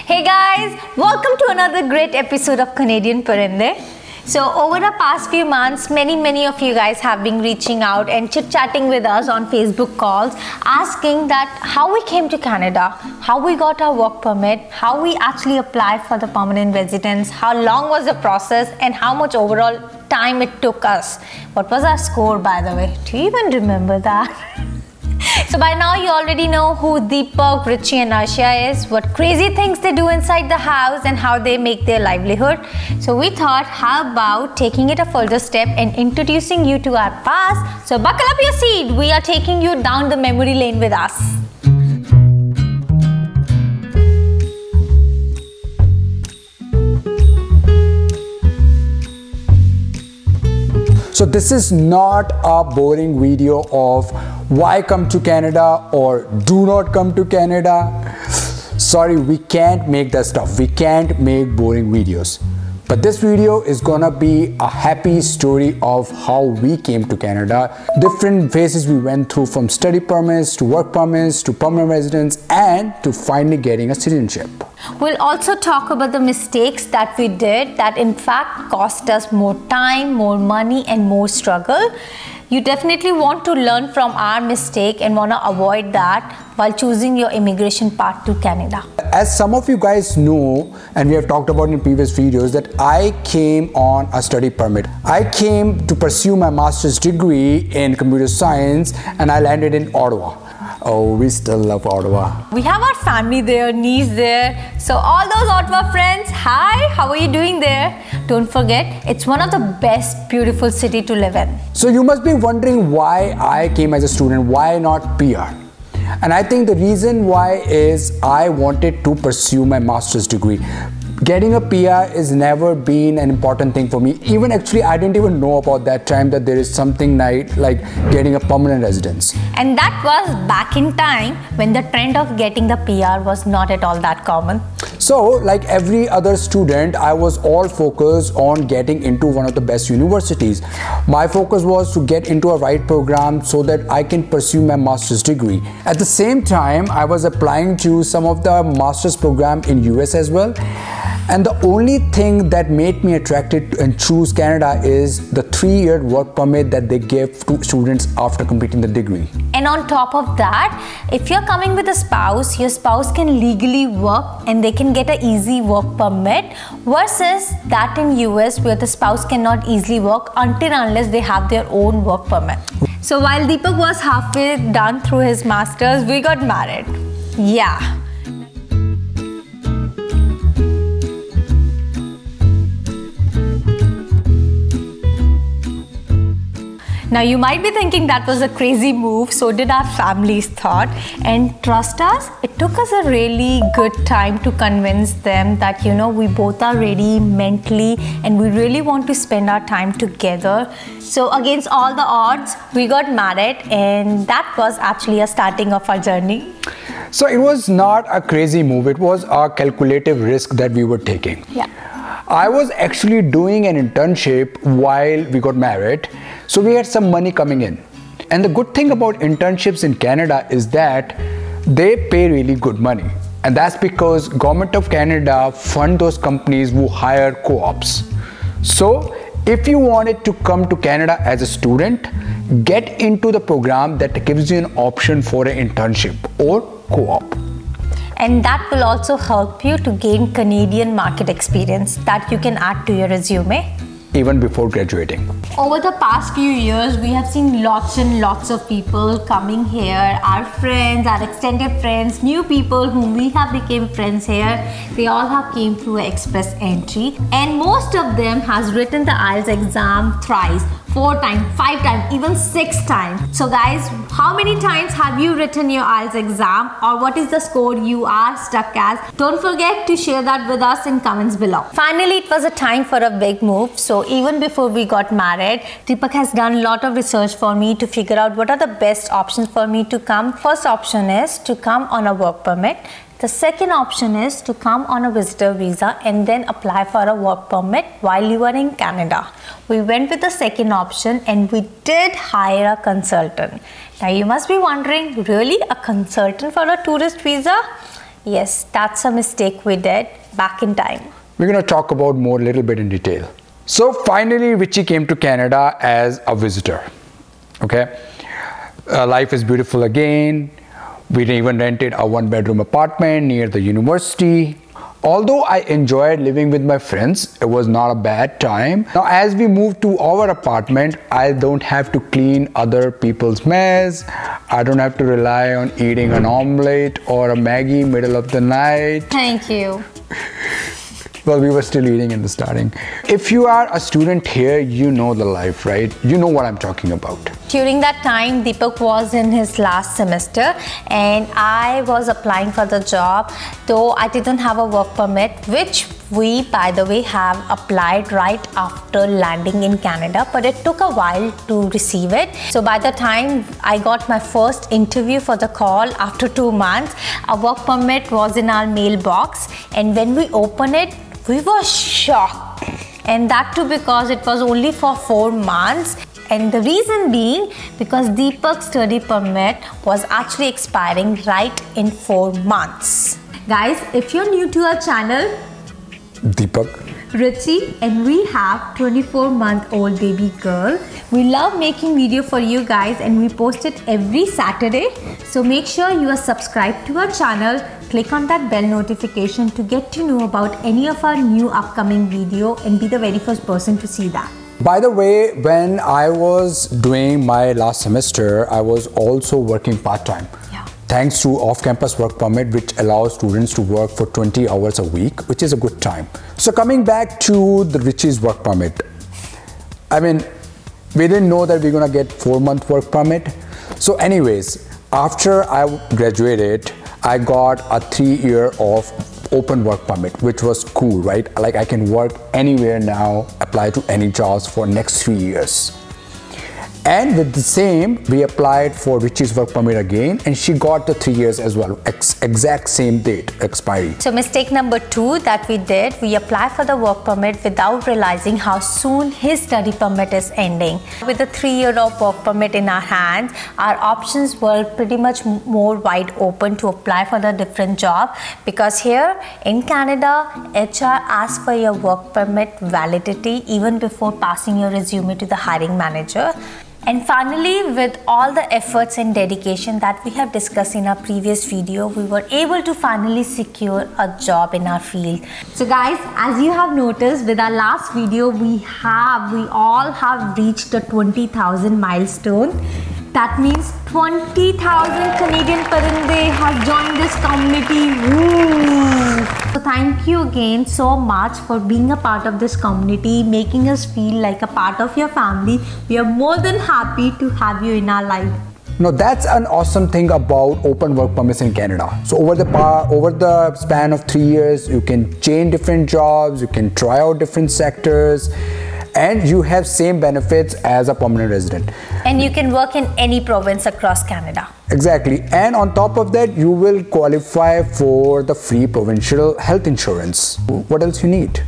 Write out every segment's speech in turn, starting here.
Hey guys, welcome to another great episode of Canadian Parinde. So over the past few months, many of you guys have been reaching out and chit-chatting with us on Facebook calls, asking that how we came to Canada, how we got our work permit, how we actually applied for the permanent residence, how long was the process, and how much overall time it took us. What was our score, by the way? Do you even remember that? So by now you already know who Deepak, Richie and Arshia is, what crazy things they do inside the house and how they make their livelihood. So we thought, how about taking it a further step and introducing you to our past. So buckle up your seat, we are taking you down the memory lane with us. So this is not a boring video of why come to Canada or do not come to Canada. Sorry, we can't make that stuff. We can't make boring videos. But this video is gonna be a happy story of how we came to Canada, different phases we went through, from study permits to work permits to permanent residence and to finally getting a citizenship. We'll also talk about the mistakes that we did that in fact cost us more time, more money and more struggle. You definitely want to learn from our mistake and want to avoid that while choosing your immigration path to Canada. As some of you guys know, and we have talked about in previous videos, that I came on a study permit. I came to pursue my master's degree in computer science and I landed in Ottawa. Oh, we still love Ottawa. We have our family there, niece there. So all those Ottawa friends, hi, how are you doing there? Don't forget, it's one of the best beautiful city to live in. So you must be wondering why I came as a student, why not PR? And I think the reason why is I wanted to pursue my master's degree. Getting a PR has never been an important thing for me. Even actually, I didn't even know about that time that there is something like getting a permanent residence. And that was back in time when the trend of getting the PR was not at all that common. So like every other student, I was all focused on getting into one of the best universities. My focus was to get into a right program so that I can pursue my master's degree. At the same time, I was applying to some of the master's program in US as well. And the only thing that made me attracted and choose Canada is the 3-year work permit that they give to students after completing the degree. And on top of that, if you're coming with a spouse, your spouse can legally work and they can get an easy work permit, versus that in US where the spouse cannot easily work until unless they have their own work permit. So while Deepak was halfway done through his masters, we got married. Yeah. Now you might be thinking that was a crazy move, so did our families thought, and trust us, it took us a really good time to convince them that, you know, we both are ready mentally and we really want to spend our time together. So against all the odds, we got married, and that was actually a starting of our journey. So it was not a crazy move, it was a calculative risk that we were taking. Yeah. I was actually doing an internship while we got married, so we had some money coming in. And the good thing about internships in Canada is that they pay really good money. And that's because Government of Canada fund those companies who hire co-ops. So if you wanted to come to Canada as a student, get into the program that gives you an option for an internship or co-op. And that will also help you to gain Canadian market experience that you can add to your resume even before graduating. Over the past few years, we have seen lots and lots of people coming here, our friends, our extended friends, new people whom we have become friends here. They all have came through express entry, and most of them has written the IELTS exam thrice, 4 times, 5 times, even 6 times. So guys, how many times have you written your IELTS exam, or what is the score you are stuck as? Don't forget to share that with us in comments below. Finally, it was a time for a big move. So even before we got married, Deepak has done a lot of research for me to figure out what are the best options for me to come. First option is to come on a work permit. The second option is to come on a visitor visa and then apply for a work permit while you are in Canada. We went with the second option and we did hire a consultant. Now you must be wondering, really a consultant for a tourist visa? Yes, that's a mistake we did back in time. We're going to talk about more a little bit in detail. So finally, Richie came to Canada as a visitor. Okay, life is beautiful again. We even rented a 1-bedroom apartment near the university. Although I enjoyed living with my friends, it was not a bad time. Now, as we moved to our apartment, I don't have to clean other people's mess. I don't have to rely on eating an omelette or a Maggie middle of the night. Thank you. Well, we were still eating in the starting. If you are a student here, you know the life, right? You know what I'm talking about. During that time, Deepak was in his last semester and I was applying for the job, though I didn't have a work permit, which we, by the way, have applied right after landing in Canada, but it took a while to receive it. So by the time I got my first interview for the call after 2 months, a work permit was in our mailbox, and when we opened it, we were shocked, and that too because it was only for 4 months, and the reason being because Deepak's study permit was actually expiring right in 4 months. Guys, if you're new to our channel, Deepak, Richie, and we have 24-month-old baby girl. We love making video for you guys and we post it every Saturday. So make sure you are subscribed to our channel. Click on that bell notification to get to know about any of our new upcoming video and be the very first person to see that. by the way, when I was doing my last semester, I was also working part-time. Thanks to off-campus work permit, which allows students to work for 20 hours a week, which is a good time. So coming back to the Richie's work permit, I mean, we didn't know that we're gonna get 4-month work permit. So anyways, after I graduated, I got a 3-year of open work permit, which was cool, right? Like I can work anywhere now, apply to any jobs for next 3 years. And with the same, we applied for Richie's work permit again, and she got the 3 years as well, exact same date expiry. So mistake number 2 that we did, we applied for the work permit without realizing how soon his study permit is ending. With the 3 year of work permit in our hands, our options were pretty much more wide open to apply for the different job, because here in Canada, HR asks for your work permit validity even before passing your resume to the hiring manager. And finally, with all the efforts and dedication that we have discussed in our previous video, we were able to finally secure a job in our field. So guys, as you have noticed with our last video, we all have reached the 20,000 milestone. That means 20,000 Canadian Parinde has joined this community. Woo! So thank you again so much for being a part of this community, making us feel like a part of your family. We are more than happy to have you in our life. Now that's an awesome thing about open work permits in Canada. So over the span of 3 years, you can change different jobs, you can try out different sectors, and you have same benefits as a permanent resident. And you can work in any province across Canada. Exactly. And on top of that, you will qualify for the free provincial health insurance. What else you need?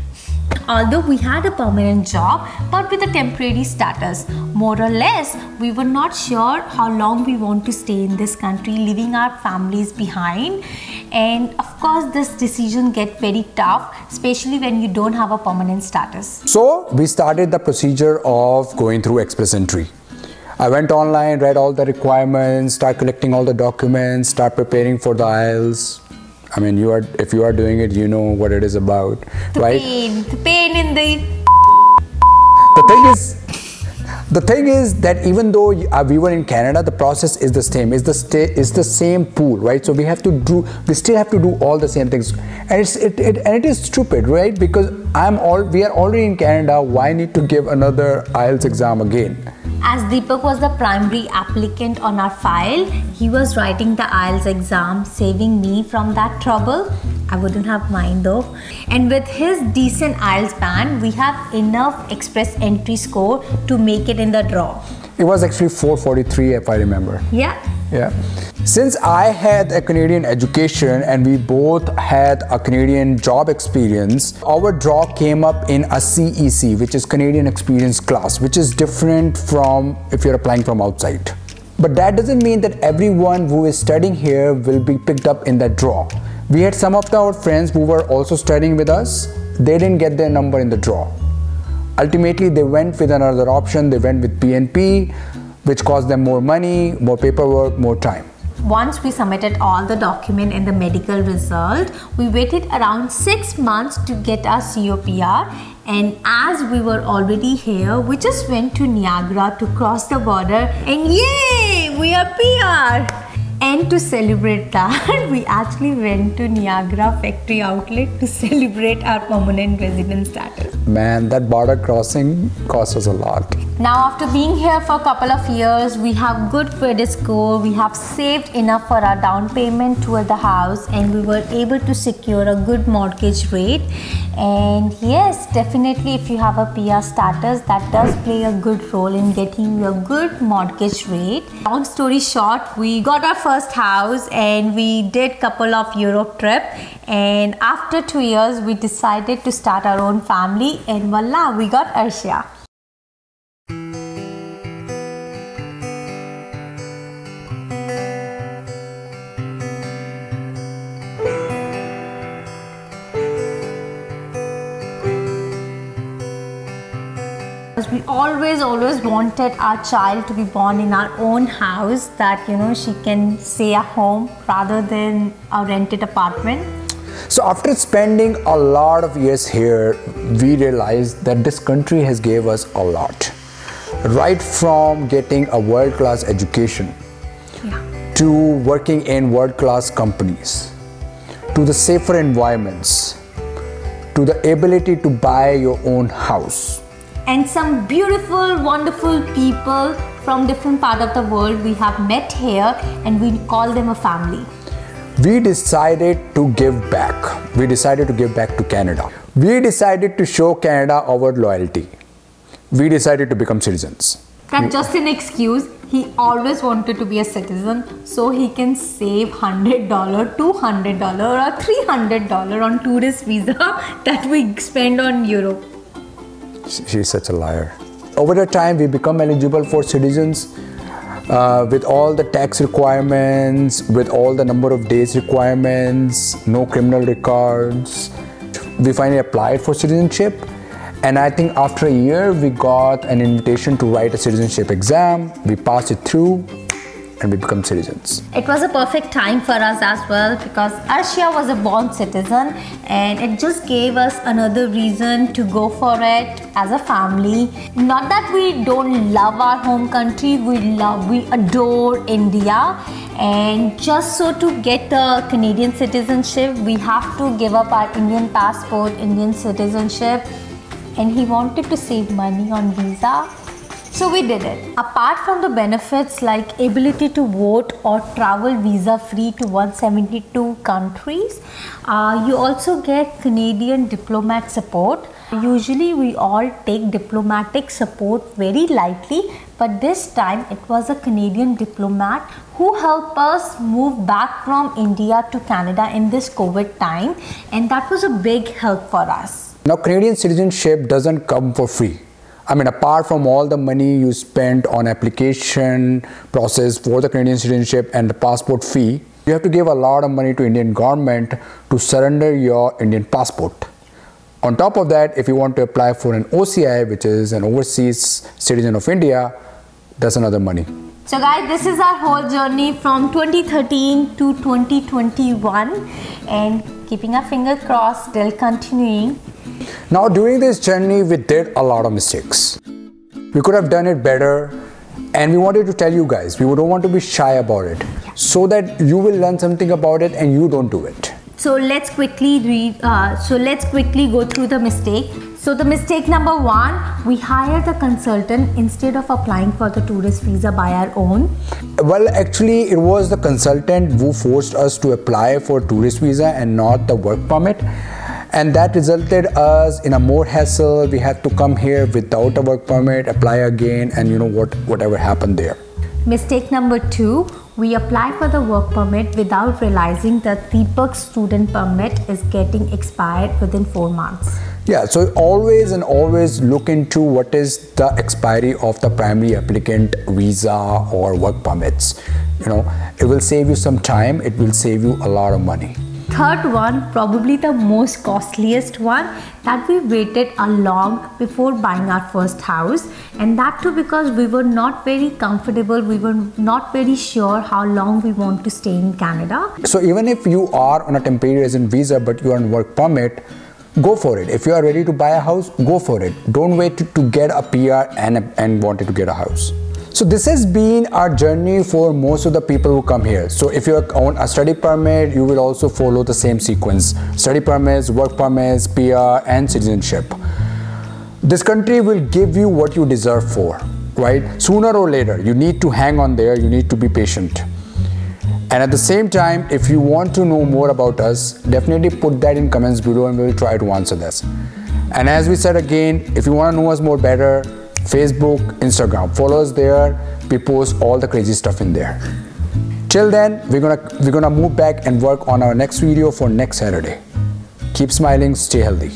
Although we had a permanent job, but with a temporary status, more or less, we were not sure how long we want to stay in this country, leaving our families behind. And of course, this decision gets very tough, especially when you don't have a permanent status. So we started the procedure of going through Express Entry. I went online, read all the requirements, start collecting all the documents, start preparing for the IELTS. I mean, if you are doing it, you know what it is about, right? The pain in the... The thing is that even though we were in Canada, the process is the same. It's the same pool, right? So we still have to do all the same things, and it is stupid, right? Because we are already in Canada. Why need to give another IELTS exam again? As Deepak was the primary applicant on our file, he was writing the IELTS exam, saving me from that trouble. I wouldn't have mind though. And with his decent IELTS band, we have enough Express Entry score to make it in the draw. It was actually 443 if I remember. Yeah. Since I had a Canadian education and we both had a Canadian job experience, our draw came up in a CEC, which is Canadian Experience class, which is different from if you're applying from outside. But that doesn't mean that everyone who is studying here will be picked up in that draw. We had some of our friends who were also studying with us. They didn't get their number in the draw. Ultimately, they went with another option. They went with PNP, which cost them more money, more paperwork, more time. Once we submitted all the document and the medical result, we waited around 6 months to get our COPR. And as we were already here, we just went to Niagara to cross the border and yay, we are PR. And to celebrate that, we actually went to Niagara Factory Outlet to celebrate our permanent resident status. Man, that border crossing cost us a lot. Now after being here for a couple of years, we have good credit score, we have saved enough for our down payment toward the house, and we were able to secure a good mortgage rate. And yes, definitely if you have a PR status, that does play a good role in getting you a good mortgage rate. Long story short, we got our first house and we did couple of Europe trip, and after 2 years we decided to start our own family, and voila, we got Arshia. We always wanted our child to be born in our own house, that she can stay at home rather than a rented apartment. So after spending a lot of years here, we realized that this country has gave us a lot. Right from getting a world-class education, to working in world-class companies, to the safer environments, to the ability to buy your own house. And some beautiful, wonderful people from different parts of the world we have met here, and we call them a family. We decided to give back. We decided to give back to Canada. We decided to show Canada our loyalty. We decided to become citizens. That's just an excuse. He always wanted to be a citizen so he can save $100, $200 or $300 on tourist visa that we spend on Europe. She's such a liar. Over the time, we become eligible for citizens with all the tax requirements, with all the number of days requirements, no criminal records. We finally applied for citizenship, and I think after a year, we got an invitation to write a citizenship exam. We passed it through, and we become citizens. It was a perfect time for us as well, because Arshia was a born citizen, and it just gave us another reason to go for it as a family. Not that we don't love our home country, we adore India, and just so to get the Canadian citizenship, we have to give up our Indian passport, Indian citizenship, and he wanted to save money on visa. So we did it. Apart from the benefits like ability to vote or travel visa free to 172 countries, you also get Canadian diplomat support. Usually we all take diplomatic support very lightly, but this time it was a Canadian diplomat who helped us move back from India to Canada in this COVID time, and that was a big help for us. Now, Canadian citizenship doesn't come for free. I mean, apart from all the money you spent on application process for the Canadian citizenship and the passport fee, you have to give a lot of money to Indian government to surrender your Indian passport. On top of that, if you want to apply for an OCI, which is an overseas citizen of India, that's another money. So guys, this is our whole journey from 2013 to 2021, and keeping our fingers crossed, still continuing. Now, during this journey, we did a lot of mistakes. We could have done it better, and we wanted to tell you guys, we don't want to be shy about it, so that you will learn something about it and you don't do it. So let's quickly go through the mistake. So the mistake number 1, we hired a consultant instead of applying for the tourist visa by our own. Well, actually, it was the consultant who forced us to apply for tourist visa and not the work permit. And that resulted us in a more hassle. We had to come here without a work permit, apply again, and whatever happened there. Mistake number 2, we applied for the work permit without realizing that Deepak's student permit is getting expired within 4 months. Yeah, so always look into what is the expiry of the primary applicant visa or work permits. It will save you some time, it will save you a lot of money. third one, probably the most costliest one, that we waited a long before buying our first house, and that too because we were not very comfortable, we were not very sure how long we want to stay in Canada. So even if you are on a temporary resident visa but you are on work permit, go for it. If you are ready to buy a house, go for it. Don't wait to get a PR and wanted to get a house. So this has been our journey for most of the people who come here. So if you're on a study permit, you will also follow the same sequence: study permits, work permits, PR, and citizenship. This country will give you what you deserve for, right? Sooner or later, you need to hang on there, you need to be patient. And at the same time, if you want to know more about us, definitely put that in comments below and we'll try to answer this. And as we said again, if you want to know us more better, Facebook, Instagram, follow us there. We post all the crazy stuff in there. Till then, we're gonna move back and work on our next video for next Saturday. Keep smiling, stay healthy.